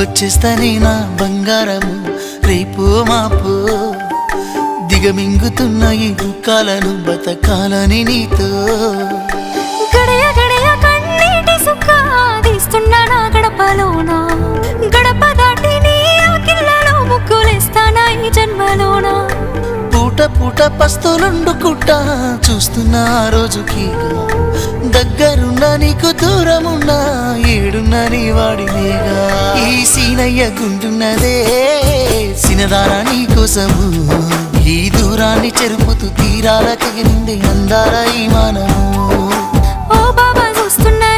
వచ్చేస్తానే నా బంగారము రేపు మాపు దిగమింగుతున్న ఈ దుఃఖాలను బతకాలని నీతో గడయ గడయ కన్నీటి సుఖాదిస్తున్నా నా గడపలోన గడప దాటి నీ ఆకిళ్ళలో ముగ్గులేస్తానా ఈ జన్మలోన పూట పూట పస్తులుండుకుంటా చూస్తున్నా ఆ రోజుకి దగ్గరున్నా నీకు దూరమున్నా ఏడున్నా నీ వాడినేగా ఈ సీనయ్య గుంటున్నదే సినదారా నీ కోసము ఈ దూరాన్ని చెరుపుతూ తీరాల తెగినింది అందాల ఈ మానము ఓ బాబా చూస్తున్నా